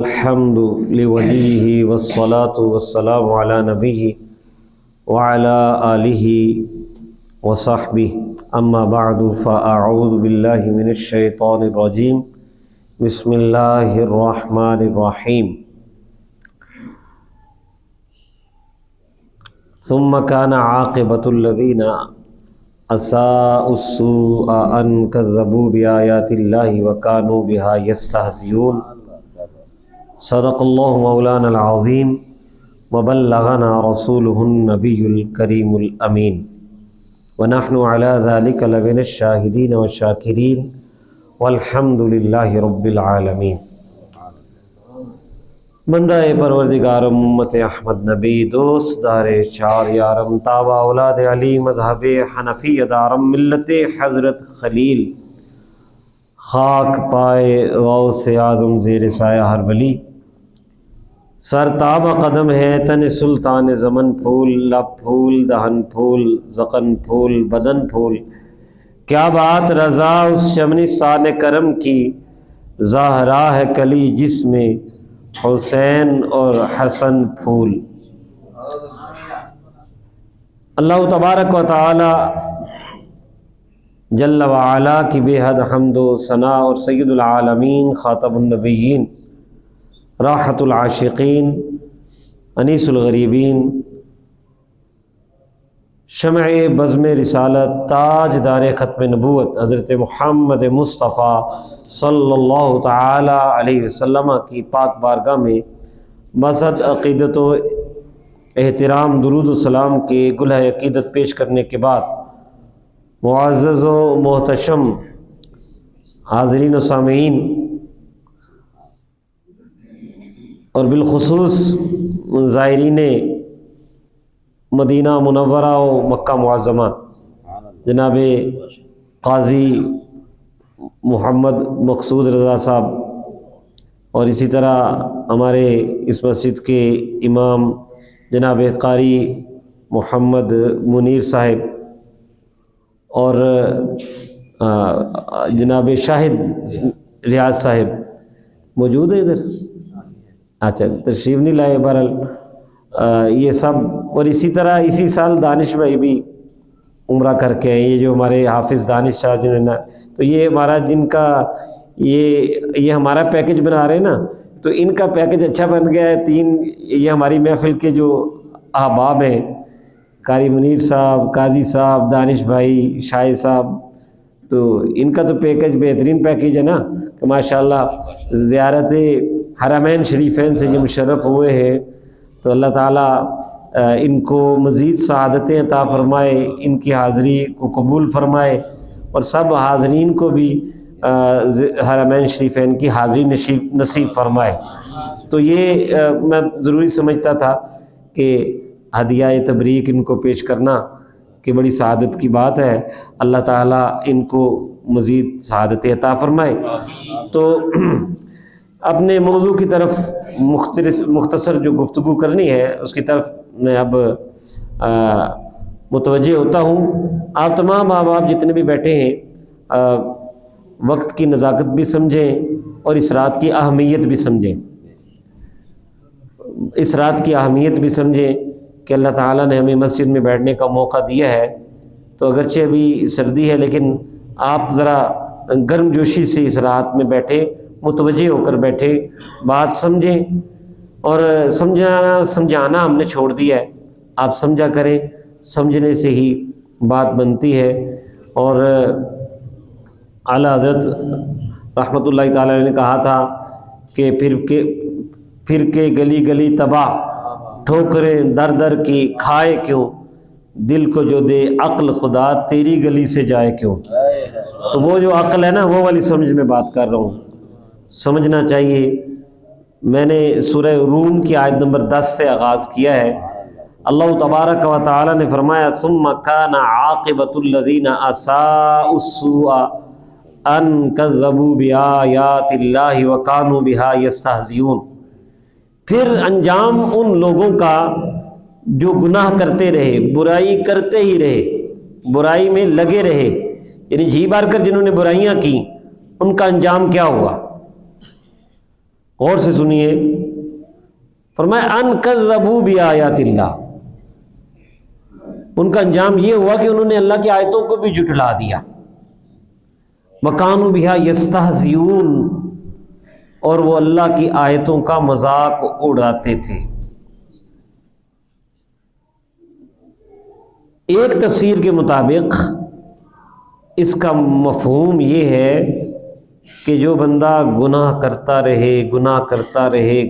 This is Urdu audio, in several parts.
الحمد لوليه والصلاة والسلام على نبيه وعلى آله وصحبه أما بعد فأعوذ بالله من الشيطان الرجيم بسم الله الرحمن الرحيم ثم كان عاقبة الذين أساءوا السوء أن كذبوا بآيات الله وكانوا بها يستهزئون صدق اللہ مولانا العظیم وبلغنا رسوله النبی الکریم الامین ونحن على ذلك لمن الشاہدین والشاکرین والحمد للہ رب العالمین۔ بندہ پروردگارم امت احمد نبی دوست دار چار یارم تابع اولاد علی مذہب حنفی دارم ملت حضرت خلیل خاک پائے غوث اعظم زیر سایہ ہر ولی، سر تاب قدم ہے تن سلطان زمن پھول، لب پھول دہن پھول زقن پھول بدن پھول، کیا بات رضا اس چمنستان کرم کی، زہرا ہے کلی جس میں حسین اور حسن پھول۔ اللہ تبارک و تعالی جل وعلا کی بے حد حمد و ثناء اور سید العالمین خاتم النبیین راحت العاشقین انیس الغریبین شمع بزم رسالت تاج دار ختم نبوت حضرت محمد مصطفیٰ صلی اللہ تعالی علیہ وسلم کی پاک بارگاہ میں بصد عقیدت و احترام درود و سلام کے گلہ عقیدت پیش کرنے کے بعد، معزز و محتشم حاضرین و سامعین اور بالخصوص زائرین مدینہ منورہ و مکہ معظمہ، جناب قاضی محمد مقصود رضا صاحب اور اسی طرح ہمارے اس مسجد کے امام جناب قاری محمد منیر صاحب اور جناب شاہد ریاض صاحب موجود ہے ادھر؟ اچھا تشریف نہیں لائے، بہرحال یہ سب، اور اسی طرح اسی سال دانش بھائی بھی عمرہ کر کے ہیں، یہ جو ہمارے حافظ دانش شاہ جنہوں نے، تو یہ ہمارا جن کا یہ ہمارا پیکج بنا رہے ہیں نا، تو ان کا پیکج اچھا بن گیا ہے۔ تین یہ ہماری محفل کے جو احباب ہیں، قاری منیر صاحب، قاضی صاحب، دانش بھائی، شاہد صاحب، تو ان کا تو پیکج بہترین پیکج ہے نا کہ ماشاءاللہ زیارت حرمین شریفین سے جو مشرف ہوئے ہیں، تو اللہ تعالیٰ ان کو مزید سعادتیں عطا فرمائے، ان کی حاضری کو قبول فرمائے، اور سب حاضرین کو بھی حرمین شریفین کی حاضری نصیب فرمائے۔ تو یہ میں ضروری سمجھتا تھا کہ ہدیہ تبریک ان کو پیش کرنا کہ بڑی سعادت کی بات ہے، اللہ تعالیٰ ان کو مزید سعادت عطا فرمائے۔ تو اپنے موضوع کی طرف مختصر جو گفتگو کرنی ہے اس کی طرف میں اب متوجہ ہوتا ہوں۔ آپ تمام احباب جتنے بھی بیٹھے ہیں وقت کی نزاکت بھی سمجھیں اور اس رات کی اہمیت بھی سمجھیں، اس رات کی اہمیت بھی سمجھیں کہ اللہ تعالیٰ نے ہمیں مسجد میں بیٹھنے کا موقع دیا ہے، تو اگرچہ ابھی سردی ہے لیکن آپ ذرا گرم جوشی سے اس رات میں بیٹھے، متوجہ ہو کر بیٹھے، بات سمجھیں، اور سمجھانا ہم نے چھوڑ دیا ہے، آپ سمجھا کریں، سمجھنے سے ہی بات بنتی ہے۔ اور اعلیٰ حضرت رحمۃ اللہ تعالیٰ نے کہا تھا کہ پھر کے گلی گلی تباہ، ٹھوکریں در در کی کھائے کیوں، دل کو جو دے عقل خدا تیری گلی سے جائے کیوں۔ تو وہ جو عقل ہے نا، وہ والی سمجھ میں بات کر رہا ہوں، سمجھنا چاہیے۔ میں نے سورہ روم کی آیت نمبر 10 سے آغاز کیا ہے۔ اللہ تبارک و تعالی نے فرمایا ثم کان عاقبۃ الذین اساءوا السوء ان کذبوا بآیات اللہ وکانوا بها یستہزئون۔ پھر انجام ان لوگوں کا جو گناہ کرتے رہے، برائی کرتے ہی رہے، برائی میں لگے رہے، یعنی جی بار کر جنہوں نے برائیاں کی، ان کا انجام کیا ہوا؟ غور سے سنیے، فرمایا ان کذبوا بآیات اللہ، ان کا انجام یہ ہوا کہ انہوں نے اللہ کی آیتوں کو بھی جھٹلا دیا، وَكَانُوا بِهَا يَسْتَهْزِئُونَ، اور وہ اللہ کی آیتوں کا مذاق اڑاتے تھے۔ ایک تفسیر کے مطابق اس کا مفہوم یہ ہے کہ جو بندہ گناہ کرتا رہے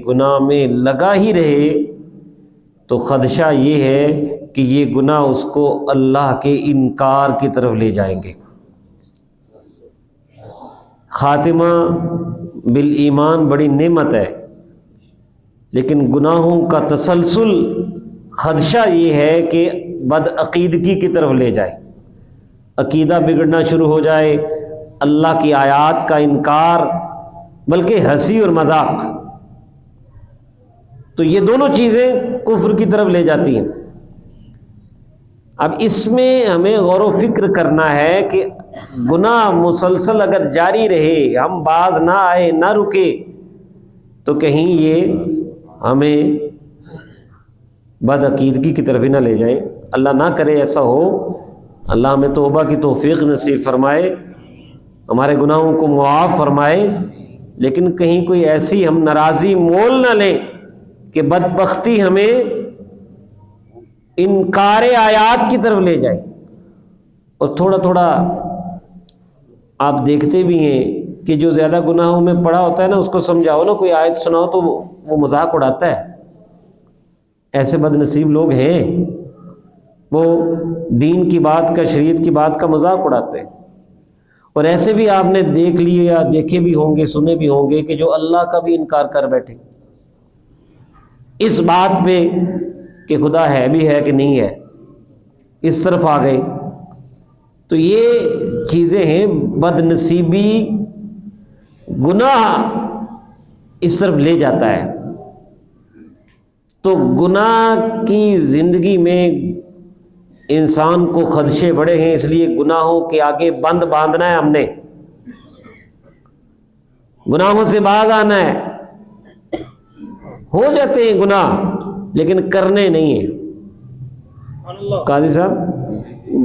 گناہ میں لگا ہی رہے تو خدشہ یہ ہے کہ یہ گناہ اس کو اللہ کے انکار کی طرف لے جائیں گے۔ خاتمہ بالایمان بڑی نعمت ہے، لیکن گناہوں کا تسلسل خدشہ یہ ہے کہ بدعقیدگی کی طرف لے جائے، عقیدہ بگڑنا شروع ہو جائے، اللہ کی آیات کا انکار، بلکہ ہنسی اور مذاق، تو یہ دونوں چیزیں کفر کی طرف لے جاتی ہیں۔ اب اس میں ہمیں غور و فکر کرنا ہے کہ گناہ مسلسل اگر جاری رہے، ہم باز نہ آئے، نہ رکے، تو کہیں یہ ہمیں بدعقیدگی کی طرف ہی نہ لے جائیں۔ اللہ نہ کرے ایسا ہو، اللہ ہمیں توبہ کی توفیق نصیب فرمائے، ہمارے گناہوں کو معاف فرمائے، لیکن کہیں کوئی ایسی ہم ناراضی مول نہ لیں کہ بدبختی ہمیں انکار آیات کی طرف لے جائے۔ اور تھوڑا تھوڑا آپ دیکھتے بھی ہیں کہ جو زیادہ گناہوں میں پڑا ہوتا ہے نا، اس کو سمجھاؤ نا، کوئی آیت سناؤ تو وہ مذاق اڑاتا ہے۔ ایسے بد نصیب لوگ ہیں، وہ دین کی بات کا، شریعت کی بات کا مذاق اڑاتے ہیں۔ اور ایسے بھی آپ نے دیکھ لیے یا دیکھے بھی ہوں گے، سنے بھی ہوں گے کہ جو اللہ کا بھی انکار کر بیٹھے اس بات پہ کہ خدا ہے بھی ہے کہ نہیں ہے، اس طرف آ گئے۔ تو یہ چیزیں ہیں، بد نصیبی، گناہ اس طرف لے جاتا ہے۔ تو گناہ کی زندگی میں انسان کو خدشے بڑے ہیں، اس لیے گناہوں کے آگے بند باندھنا ہے، ہم نے گناہوں سے باز آنا ہے۔ ہو جاتے ہیں گناہ لیکن کرنے نہیں ہیں، قاضی صاحب،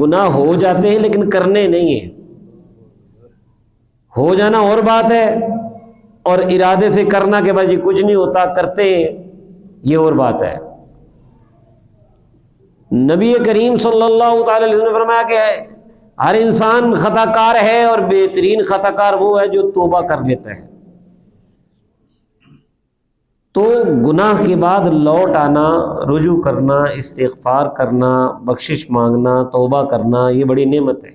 گناہ ہو جاتے ہیں لیکن کرنے نہیں ہیں۔ ہو جانا اور بات ہے، اور ارادے سے کرنا کہ بھائی کچھ نہیں ہوتا، کرتے ہیں، یہ اور بات ہے۔ نبی کریم صلی اللہ تعالی علیہ وسلم نے فرمایا کہ ہر انسان خطا کار ہے، اور بہترین خطا کار وہ ہے جو توبہ کر لیتا ہے۔ تو گناہ کے بعد لوٹ آنا، رجوع کرنا، استغفار کرنا، بخشش مانگنا، توبہ کرنا، یہ بڑی نعمت ہے۔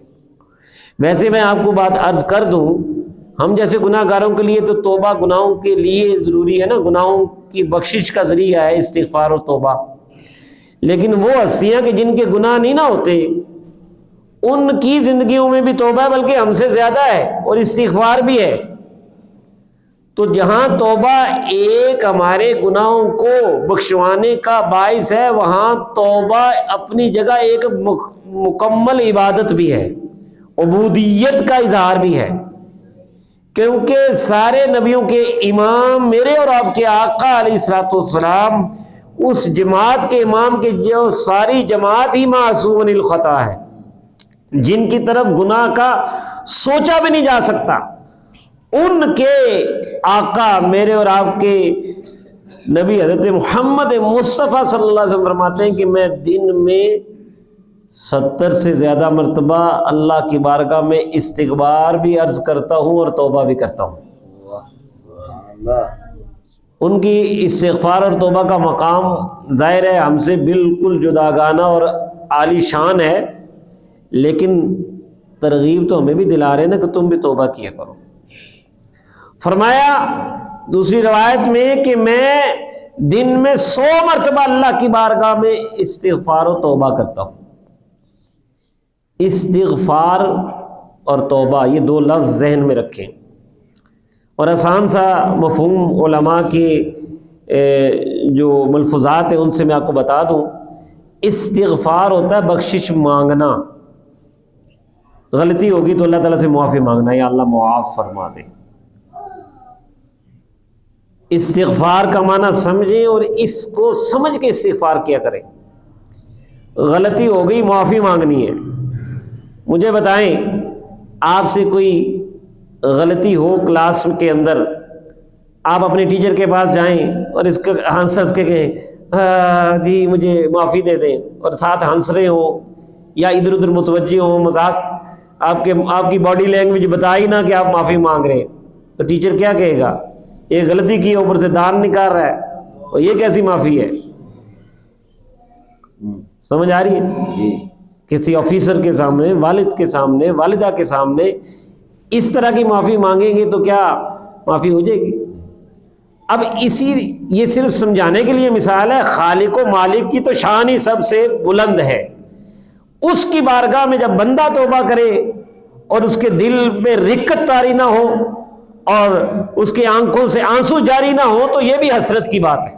ویسے میں آپ کو بات عرض کر دوں، ہم جیسے گناہ گاروں کے لیے تو توبہ گناہوں کے لیے ضروری ہے نا، گناہوں کی بخشش کا ذریعہ ہے استغفار اور توبہ، لیکن وہ ہستیاں کہ جن کے گناہ نہیں نہ ہوتے، ان کی زندگیوں میں بھی توبہ ہے، بلکہ ہم سے زیادہ ہے، اور استغفار بھی ہے۔ تو جہاں توبہ ایک ہمارے گناہوں کو بخشوانے کا باعث ہے، وہاں توبہ اپنی جگہ ایک مکمل عبادت بھی ہے، عبودیت کا اظہار بھی ہے، کیونکہ سارے نبیوں کے امام، میرے اور آپ کے آقا علیہ الصلوۃ والسلام، اس جماعت کے امام کے جو ساری جماعت ہی معصوم الخطا ہے، جن کی طرف گناہ کا سوچا بھی نہیں جا سکتا، ان کے آقا میرے اور آپ کے نبی حضرت محمد مصطفیٰ صلی اللہ علیہ وسلم فرماتے ہیں کہ میں دن میں 70 سے زیادہ مرتبہ اللہ کی بارگاہ میں استغفار بھی عرض کرتا ہوں اور توبہ بھی کرتا ہوں۔ ان کی استغفار اور توبہ کا مقام ظاہر ہے ہم سے بالکل جداگانہ اور عالی شان ہے، لیکن ترغیب تو ہمیں بھی دلا رہے ہیں نا کہ تم بھی توبہ کیا کرو۔ فرمایا دوسری روایت میں کہ میں دن میں 100 مرتبہ اللہ کی بارگاہ میں استغفار و توبہ کرتا ہوں۔ استغفار اور توبہ، یہ دو لفظ ذہن میں رکھیں، اور آسان سا مفہوم علماء کے جو ملفوظات ہیں ان سے میں آپ کو بتا دوں۔ استغفار ہوتا ہے بخشش مانگنا، غلطی ہوگی تو اللہ تعالیٰ سے معافی مانگنا، یا اللہ معاف فرما دے۔ استغفار کا معنی سمجھیں اور اس کو سمجھ کے استغفار کیا کریں. غلطی ہو گئی، معافی مانگنی ہے. مجھے بتائیں، آپ سے کوئی غلطی ہو کلاس کے اندر، آپ اپنے ٹیچر کے پاس جائیں اور اس کو ہنس کے کہیں جی مجھے معافی دے دیں، اور ساتھ ہنس رہے ہوں یا ادھر ادھر متوجہ ہوں، مذاق آپ کی باڈی لینگویج بتا ہی نہ کہ آپ معافی مانگ رہے ہیں، تو ٹیچر کیا کہے گا؟ یہ غلطی کی اوپر سے دان نکال رہا ہے، اور یہ کیسی معافی ہے؟ سمجھ آ رہی ہے؟ کسی آفیسر کے سامنے، والد کے سامنے، والدہ کے سامنے اس طرح کی معافی مانگیں گے تو کیا معافی ہو جائے گی؟ اب یہ صرف سمجھانے کے لیے مثال ہے. خالق و مالک کی تو شان ہی سب سے بلند ہے. اس کی بارگاہ میں جب بندہ توبہ کرے اور اس کے دل میں رقت طاری نہ ہو اور اس کی آنکھوں سے آنسو جاری نہ ہو، تو یہ بھی حسرت کی بات ہے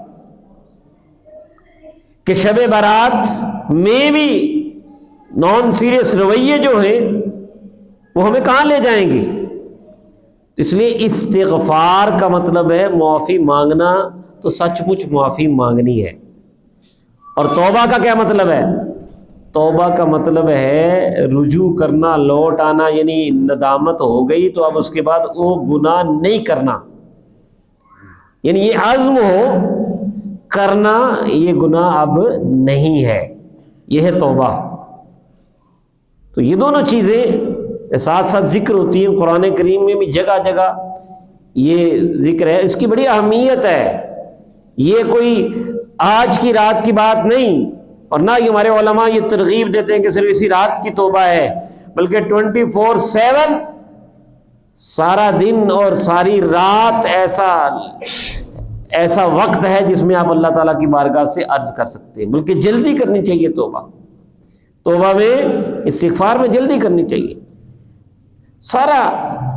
کہ شب برات میں بھی نان سیریس رویے جو ہیں وہ ہمیں کہاں لے جائیں گے. اس لیے استغفار کا مطلب ہے معافی مانگنا، تو سچ مچ معافی مانگنی ہے. اور توبہ کا کیا مطلب ہے؟ توبہ کا مطلب ہے رجوع کرنا، لوٹ آنا، یعنی ندامت ہو گئی تو اب اس کے بعد وہ گناہ نہیں کرنا، یعنی یہ عزم ہو کرنا یہ گناہ اب نہیں ہے. یہ ہے توبہ. تو یہ دونوں چیزیں ساتھ ساتھ ذکر ہوتی ہیں. قرآن کریم میں بھی جگہ جگہ یہ ذکر ہے. اس کی بڑی اہمیت ہے. یہ کوئی آج کی رات کی بات نہیں، اور نہ ہی ہمارے علماء یہ ترغیب دیتے ہیں کہ صرف اسی رات کی توبہ ہے، بلکہ 24/7 سارا دن اور ساری رات ایسا وقت ہے جس میں آپ اللہ تعالیٰ کی بارگاہ سے عرض کر سکتے ہیں. بلکہ جلدی کرنی چاہیے توبہ میں، استغفار میں جلدی کرنی چاہیے. سارا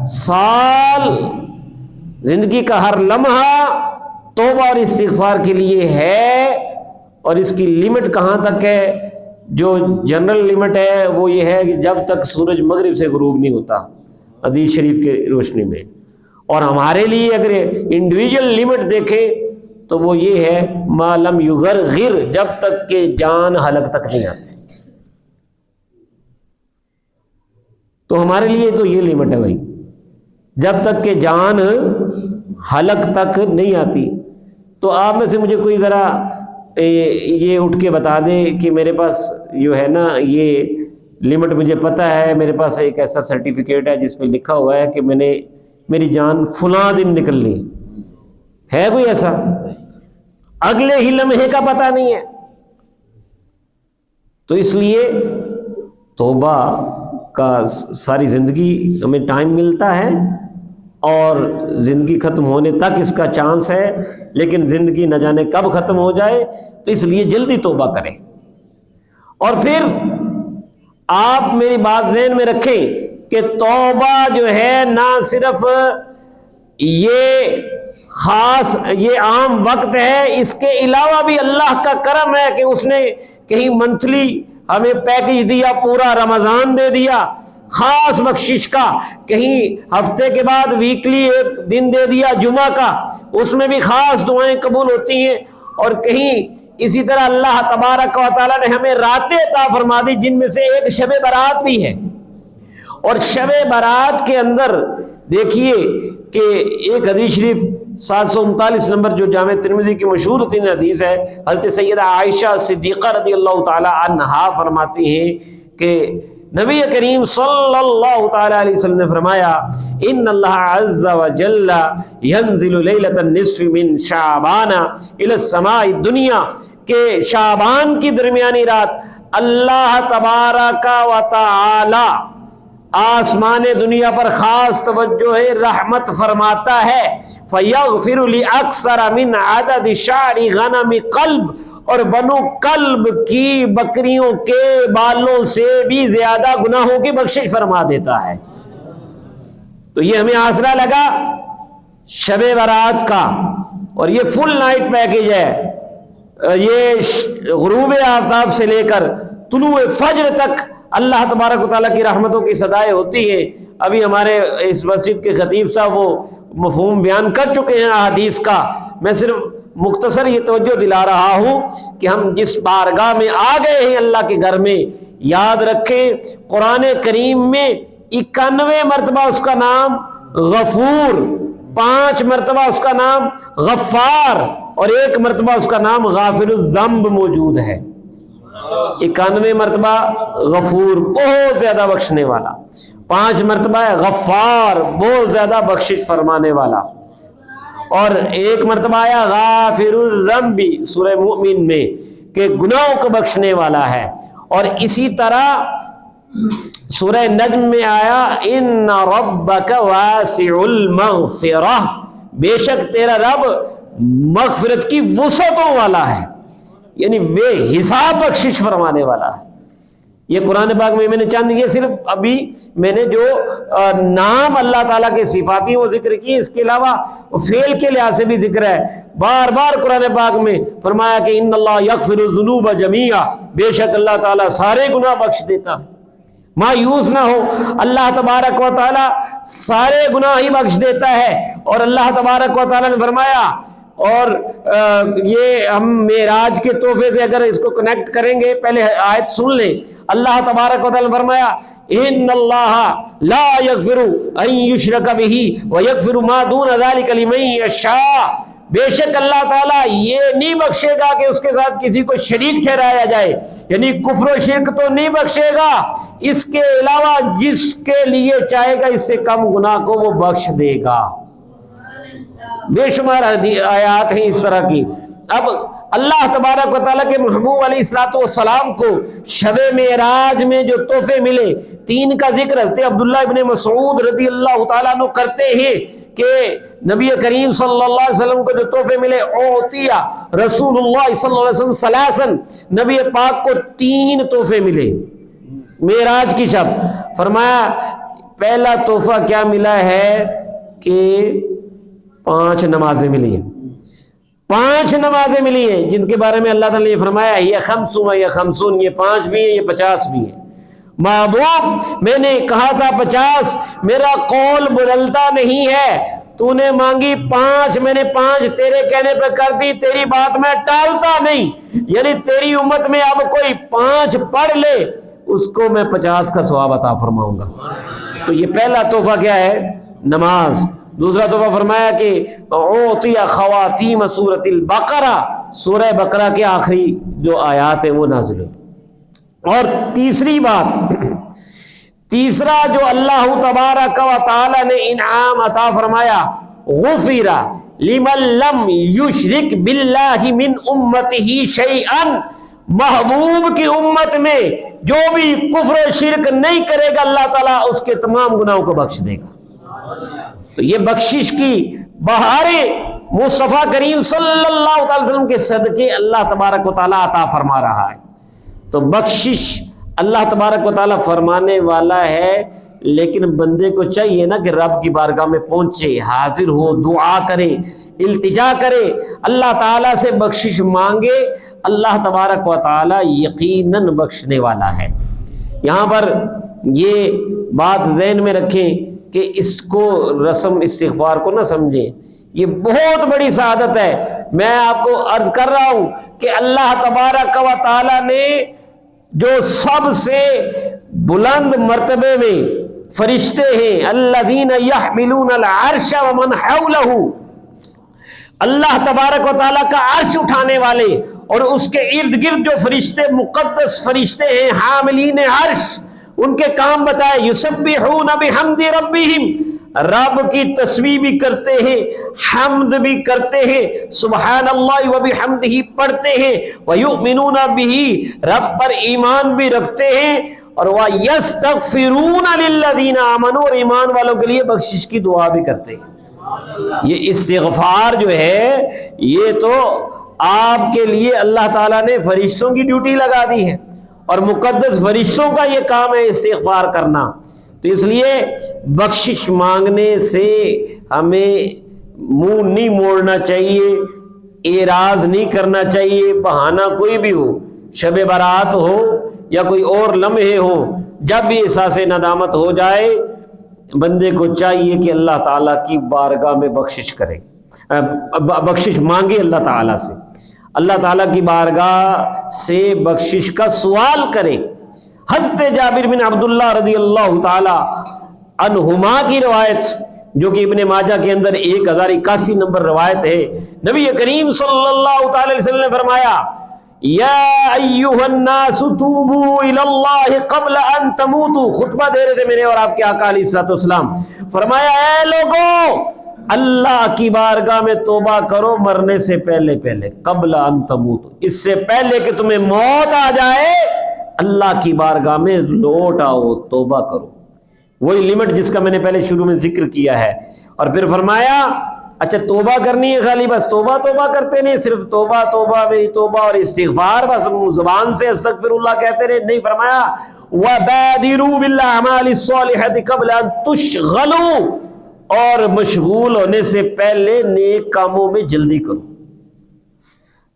سال زندگی کا ہر لمحہ توبہ اور استغفار کے لیے ہے. اور اس کی لمٹ کہاں تک ہے؟ جو جنرل لمٹ ہے وہ یہ ہے کہ جب تک سورج مغرب سے غروب نہیں ہوتا، حدیث شریف کے روشنی میں. اور ہمارے لیے اگر انڈیویجول لمٹ دیکھیں تو وہ یہ ہے ما لم یغرغر، جب تک کہ جان حلق تک نہیں آتی. تو ہمارے لیے تو یہ لمٹ ہے بھائی، جب تک کہ جان حلق تک نہیں آتی. تو آپ میں سے مجھے کوئی ذرا یہ اٹھ کے بتا دے کہ میرے پاس جو ہے نا یہ لمٹ مجھے پتہ ہے، میرے پاس ایک ایسا سرٹیفکیٹ ہے جس پہ لکھا ہوا ہے کہ میری جان فلاں دن نکلنی ہے کوئی ایسا؟ اگلے ہی لمحے کا پتہ نہیں ہے. تو اس لیے توبہ کا ساری زندگی ہمیں ٹائم ملتا ہے، اور زندگی ختم ہونے تک اس کا چانس ہے، لیکن زندگی نہ جانے کب ختم ہو جائے. تو اس لیے جلدی توبہ کریں. اور پھر آپ میری بات ذہن میں رکھیں کہ توبہ جو ہے نہ صرف یہ خاص یہ عام وقت ہے، اس کے علاوہ بھی اللہ کا کرم ہے کہ اس نے کہیں منتھلی ہمیں پیکج دیا، پورا رمضان دے دیا خاص بخشش کا، کہیں ہفتے کے بعد ویکلی ایک دن دے دیا جمعہ کا، اس میں بھی خاص دعائیں قبول ہوتی ہیں. اور کہیں اسی طرح اللہ تبارک و تعالیٰ نے ہمیں راتیں عطا فرما دی جن میں سے ایک شب برات بھی ہے. اور شب برات کے اندر دیکھیے کہ ایک حدیث شریف 739 نمبر جو جامع ترمذی کی مشہور ترین حدیث ہے، حضرت سیدہ عائشہ صدیقہ رضی اللہ تعالی عنہا فرماتی ہیں کہ نبی کریم صلی اللہ تعالی علیہ وسلم نے فرمایا ان اللہ عز وجل ينزل لیلۃ النصف من شعبان الی السماء الدنیا، کہ شعبان کی درمیانی رات اللہ تبارک و تعالی آسمان دنیا پر خاص توجہ رحمت فرماتا ہے. فیغفر لاکثر من عدد شعر غنم قلب، اور بنو قلب کی بکریوں کے بالوں سے بھی زیادہ گناہوں کی بخشش فرما دیتا ہے. تو یہ ہمیں آسرا لگا شب برات کا، اور یہ فل نائٹ پیکج ہے. یہ غروب آفتاب سے لے کر طلوع فجر تک اللہ تبارک و تعالیٰ کی رحمتوں کی صدائیں ہوتی ہیں. ابھی ہمارے اس مسجد کے خطیب صاحب وہ مفہوم بیان کر چکے ہیں احادیث کا، میں صرف مختصر یہ توجہ دلا رہا ہوں کہ ہم جس بارگاہ میں آ گئے ہیں اللہ کے گھر میں، یاد رکھیں قرآن کریم میں 91 مرتبہ اس کا نام غفور، 5 مرتبہ اس کا نام غفار اور 1 مرتبہ اس کا نام غافر الذنب موجود ہے۔ 91 مرتبہ غفور بہت زیادہ بخشنے والا، 5 مرتبہ غفار بہت زیادہ بخشش فرمانے والا، اور 1 مرتبہ آیا غافر الذنب سورہ مومن میں کہ گناہوں کو بخشنے والا ہے، اور اسی طرح سورہ نجم میں آیا ان ربک واسع المغفرہ، بے شک تیرا رب مغفرت کی وسعتوں والا ہے، یعنی بے حساب بخشش فرمانے والا ہے۔ یہ قرآن پاک میں نے چند یہ صرف ابھی میں نے جو نام اللہ تعالیٰ کے صفاتی وہ ذکر کی، اس کے علاوہ فعل کے لحاظ سے بھی ذکر ہے، بار بار قرآن پاک میں فرمایا کہ ان اللہ یغفر الذنوب جميعا، بے شک اللہ تعالیٰ سارے گناہ بخش دیتا ہے۔ مایوس نہ ہو، اللہ تبارک و تعالیٰ سارے گناہ ہی بخش دیتا ہے، اور اللہ تبارک و تعالیٰ نے فرمایا، اور یہ ہم معراج کے تحفے سے اگر اس کو کنیکٹ کریں گے، پہلے آیت سن لیں، اللہ تبارک و تعالیٰ نے فرمایا ان اللہ لا یغفر ان یشرک بہ ویغفر ما دون ذلک لمن یشاء، بے شک اللہ تعالیٰ یہ نہیں بخشے گا کہ اس کے ساتھ کسی کو شریک ٹھہرایا جائے، یعنی کفر و شرک تو نہیں بخشے گا، اس کے علاوہ جس کے لیے چاہے گا اس سے کم گناہ کو وہ بخش دے گا۔ بے شمار آیات ہیں اس طرح کی۔ اب اللہ تبارک و تعالیٰ کے محبوب علیہ الصلوۃ والسلام کو شب معراج میں جو تحفے ملے، 3 کا ذکر حضرت عبداللہ ابن مسعود رضی اللہ تعالیٰ عنہ کرتے ہیں کہ نبی کریم صلی اللہ علیہ وسلم کو جو تحفے ملے، اوتیا رسول اللہ صلی اللہ علیہ وسلم ثلاثاً، نبی پاک کو 3 تحفے ملے معراج کی شب۔ فرمایا پہلا تحفہ کیا ملا ہے کہ 5 نمازیں ملی ہیں، 5 نمازیں ملی ہیں جن کے بارے میں اللہ تعالیٰ نے یہ فرمایا یہ 5 یا 50، یہ 5 بھی ہیں، یہ 50 بھی ہیں۔ محبوب میں نے کہا تھا 50، میرا قول بدلتا نہیں ہے، تو نے مانگی 5، میں نے 5 تیرے کہنے پر کر دی، تیری بات میں ٹالتا نہیں، یعنی تیری امت میں اب کوئی 5 پڑھ لے اس کو میں 50 کا ثواب عطا فرماؤں گا۔ تو یہ پہلا تحفہ کیا ہے؟ نماز۔ دوسرا تحفہ فرمایا کہ اعطی خواتیم سورۃ البقرہ، سورہ بقرہ کے آخری جو آیات ہیں وہ نازل ہوئی۔ اور تیسری بات، تیسرا جو اللہ تبارک و تعالی نے انعام عطا فرمایا، غفر لمن لم یشرک باللہ من امتہ شیئا، محبوب کی امت میں جو بھی کفر و شرک نہیں کرے گا اللہ تعالیٰ اس کے تمام گناہوں کو بخش دے گا۔ تو یہ بخشش کی بہاریں مصطفیٰ کریم صلی اللہ علیہ وسلم کے صدقے اللہ تبارک و تعالیٰ عطا فرما رہا ہے۔ تو بخشش اللہ تبارک و تعالیٰ فرمانے والا ہے، لیکن بندے کو چاہیے نا کہ رب کی بارگاہ میں پہنچے، حاضر ہو، دعا کرے، التجا کرے، اللہ تعالیٰ سے بخشش مانگے، اللہ تبارک و تعالیٰ یقیناً بخشنے والا ہے۔ یہاں پر یہ بات ذہن میں رکھیں کہ اس کو رسم استغفار کو نہ سمجھیں، یہ بہت بڑی سعادت ہے۔ میں آپ کو عرض کر رہا ہوں کہ اللہ تبارک و تعالیٰ نے جو سب سے بلند مرتبے میں فرشتے ہیں، الذین یحملون العرش ومن حولہ، اللہ تبارک و تعالیٰ کا عرش اٹھانے والے اور اس کے ارد گرد جو فرشتے مقدس فرشتے ہیں حاملین عرش، ان کے کام بتائے، یسبحون بحمد ربہم، رب کی تسبیح بھی کرتے ہیں، حمد بھی کرتے ہیں، سبحان اللہ و بحمدہ پڑھتے ہیں، ویؤمنون بہ، رب پر ایمان بھی رکھتے ہیں، اور ویستغفرون للذین آمنوا، اور ایمان والوں کے لیے بخشش کی دعا بھی کرتے ہیں۔ یہ استغفار جو ہے یہ تو آپ کے لیے اللہ تعالیٰ نے فرشتوں کی ڈیوٹی لگا دی ہے، اور مقدس فرشتوں کا یہ کام ہے استغفار کرنا۔ تو اس لیے بخشش مانگنے سے ہمیں منہ نہیں موڑنا چاہیے، اعراض نہیں کرنا چاہیے، بہانہ کوئی بھی ہو، شب برات ہو یا کوئی اور لمحے ہو، جب بھی احساس ندامت ہو جائے بندے کو چاہیے کہ اللہ تعالیٰ کی بارگاہ میں بخشش کرے، بخشش مانگے اللہ تعالیٰ سے، اللہ تعالیٰ کی بارگاہ سے بخشش کا سوال کرے۔ حضرت جابر بن عبداللہ رضی اللہ تعالی عنہما کی روایت جو کہ ابن ماجہ کے اندر 1081 نمبر روایت ہے، نبی کریم صلی اللہ تعالی علیہ وسلم نے فرمایا یا ایھا الناس توبوا الی اللہ قبل ان تموتوا، خطبہ دے رہے تھے میرے اور آپ کے آقا علیہ الصلوۃ والسلام، فرمایا اے لوگوں اللہ کی بارگاہ میں توبہ کرو مرنے سے پہلے پہلے، قبل ان تموتوا، اس سے پہلے کہ تمہیں موت آ جائے اللہ کی بارگاہ میں لوٹ آؤ، توبہ کرو۔ وہی لمٹ جس کا میں نے پہلے شروع میں ذکر کیا ہے۔ اور پھر فرمایا اچھا توبہ کرنی ہے، خالی بس توبہ توبہ کرتے نہیں، صرف توبہ توبہ میری توبہ اور استغفار بس زبان سے استغفر اللہ کہتے رہے، نہیں، فرمایا وَبَادِرُوا بِالْأَعْمَالِ الصَّالِحَةِ قَبْلَ أَن تُشْغَلُوا، اور مشغول ہونے سے پہلے نیک کاموں میں جلدی کرو۔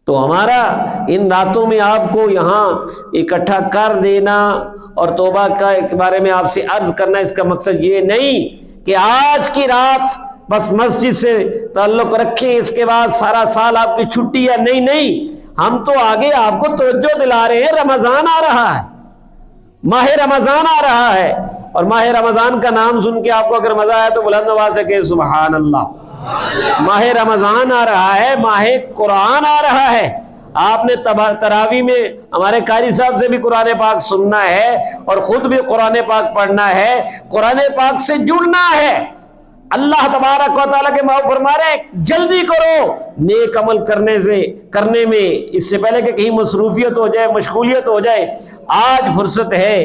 تو ہمارا ان راتوں میں آپ کو یہاں اکٹھا کر دینا اور توبہ کا بارے میں آپ سے عرض کرنا، اس کا مقصد یہ نہیں کہ آج کی رات بس مسجد سے تعلق رکھیں اس کے بعد سارا سال آپ کی چھٹی ہے، نہیں نہیں، ہم تو آگے آپ کو توجہ دلا رہے ہیں، رمضان آ رہا ہے، ماہ رمضان آ رہا ہے، اور ماہ رمضان کا نام سن کے آپ کو اگر مزہ آیا تو بلند آواز سے کہیں سبحان اللہ۔ ماہ رمضان آ رہا ہے، ماہ قرآن آ رہا ہے، آپ نے تراویح میں ہمارے قاری صاحب سے بھی قرآن پاک سننا ہے اور خود بھی قرآن پاک پڑھنا ہے، قرآن پاک سے جڑنا ہے۔ اللہ تبارک و تعالیٰ کے محبوب فرما رہے ہیں جلدی کرو نیک عمل کرنے میں، اس سے پہلے کہ کہیں مصروفیت ہو جائے، مشغولیت ہو جائے۔ آج فرصت ہے،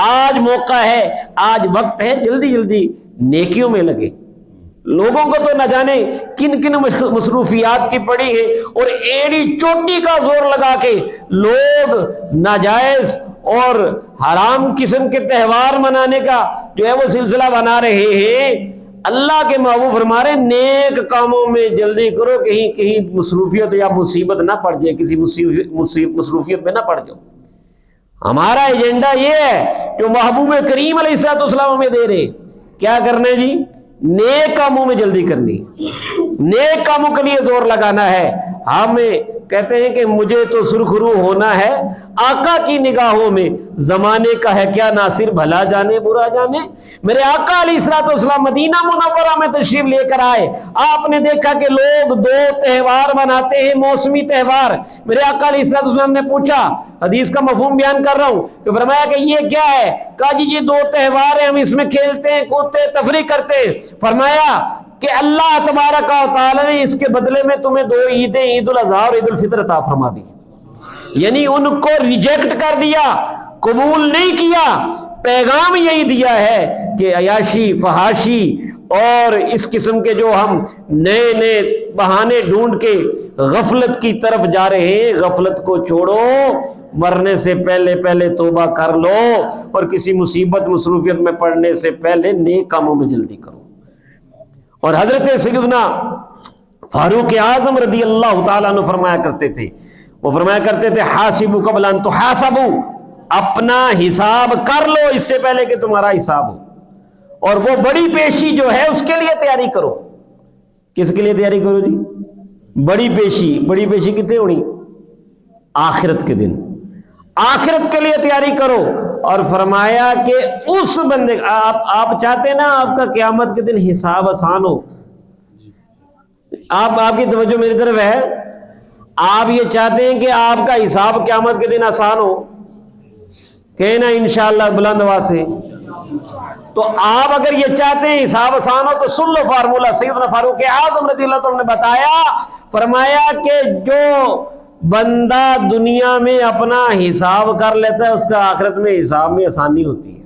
آج موقع ہے، آج وقت ہے، جلدی جلدی نیکیوں میں لگے۔ لوگوں کو تو نہ جانے کن کن مصروفیات کی پڑی ہے، اور ایڑی چوٹی کا زور لگا کے لوگ ناجائز اور حرام قسم کے تہوار منانے کا جو ہے وہ سلسلہ بنا رہے ہیں۔ اللہ کے محبوب فرما رہے ہیں نیک کاموں میں جلدی کرو، کہیں مصروفیت یا مصیبت نہ پڑ جائے، کسی مصروفیت میں نہ پڑ جاؤ۔ ہمارا ایجنڈا یہ ہے جو محبوب کریم علیہ الصلوۃ والسلام ہمیں دے رہے، کیا کرنا ہے جی؟ نیک کاموں میں جلدی کرنی، نیک کاموں کے لیے زور لگانا ہے۔ ہمیں کہتے ہیں کہ مجھے تو سرخرو ہونا ہے آقا کی نگاہوں میں، زمانے کا ہے کیا ناصر بھلا جانے برا جانے۔ میرے آقا علیہ الصلوۃ والسلام مدینہ منورہ میں تشریف لے کر آئے، آپ نے دیکھا کہ لوگ 2 تہوار مناتے ہیں، موسمی تہوار۔ میرے آقا علیہ الصلوۃ والسلام نے پوچھا، حدیث کا مفہوم بیان کر رہا ہوں، کہ فرمایا کہ یہ کیا ہے؟ کہا جی یہ 2 تہوار ہیں، ہم اس میں کھیلتے ہیں، کودتے ہیں، تفریح کرتے ہیں۔ فرمایا کہ اللہ تبارک و تعالی نے اس کے بدلے میں تمہیں 2 عیدیں، عید الاضحیٰ اور عید الفطر عطا فرما دی، یعنی ان کو ریجیکٹ کر دیا، قبول نہیں کیا۔ پیغام یہی دیا ہے کہ عیاشی، فحاشی اور اس قسم کے جو ہم نئے نئے بہانے ڈھونڈ کے غفلت کی طرف جا رہے ہیں، غفلت کو چھوڑو، مرنے سے پہلے پہلے توبہ کر لو، اور کسی مصیبت مصروفیت میں پڑنے سے پہلے نیک کاموں میں جلدی کرو۔ اور حضرت سیدنا فاروق اعظم رضی اللہ تعالیٰ عنہ فرمایا کرتے تھے، وہ فرمایا کرتے تھے حاسبوا قبل ان تحاسبوا، اپنا حساب کر لو اس سے پہلے کہ تمہارا حساب ہو، اور وہ بڑی پیشی جو ہے اس کے لیے تیاری کرو۔ کس کے لیے تیاری کرو جی؟ بڑی پیشی کتنے ہونی؟ آخرت کے دن، آخرت کے لیے تیاری کرو۔ اور فرمایا کہ اس بندے آپ چاہتے ہیں نا آپ کا قیامت کے دن حساب آسان ہو، آپ کی توجہ میری طرف ہے، آپ یہ چاہتے ہیں کہ آپ کا حساب قیامت کے دن آسان ہو، کہنا انشاءاللہ بلند آواز سے۔ تو آپ اگر یہ چاہتے ہیں حساب آسان ہو تو سن لو فارمولہ سیدنا فاروق اعظم رضی اللہ عنہ نے بتایا، فرمایا کہ جو بندہ دنیا میں اپنا حساب کر لیتا ہے اس کا آخرت میں حساب میں آسانی ہوتی ہے۔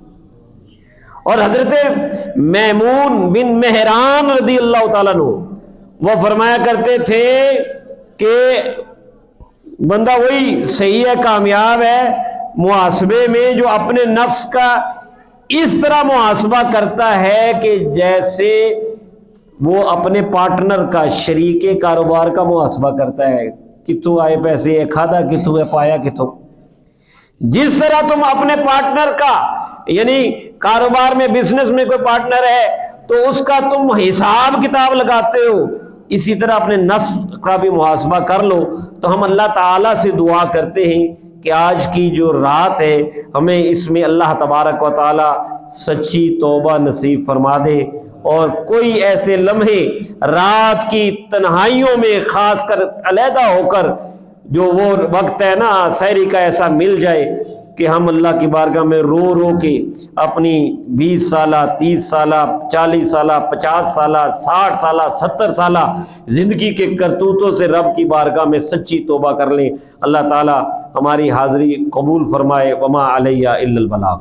اور حضرت میمون بن مہران رضی اللہ تعالیٰ عنہ وہ فرمایا کرتے تھے کہ بندہ وہی صحیح ہے، کامیاب ہے محاسبے میں جو اپنے نفس کا اس طرح محاسبہ کرتا ہے کہ جیسے وہ اپنے پارٹنر کا، شریک کاروبار کا محاسبہ کرتا ہے، کتوں آئے پیسے، کھادا کتوں ہے، پایا کتوں۔ جس طرح تم اپنے پارٹنر کا یعنی کاروبار میں بزنس میں کوئی پارٹنر ہے تو اس کا تم حساب کتاب لگاتے ہو، اسی طرح اپنے نفس کا بھی محاسبہ کر لو۔ تو ہم اللہ تعالیٰ سے دعا کرتے ہیں کہ آج کی جو رات ہے ہمیں اس میں اللہ تبارک و تعالیٰ سچی توبہ نصیب فرما دے، اور کوئی ایسے لمحے رات کی تنہائیوں میں خاص کر علیحدہ ہو کر جو وہ وقت ہے نا سحری کا، ایسا مل جائے کہ ہم اللہ کی بارگاہ میں رو رو کے اپنی 20 سالہ 30 سالہ 40 سالہ 50 سالہ 60 سالہ 70 سالہ زندگی کے کرتوتوں سے رب کی بارگاہ میں سچی توبہ کر لیں۔ اللہ تعالی ہماری حاضری قبول فرمائے۔ وما علیہ الا البلاغ۔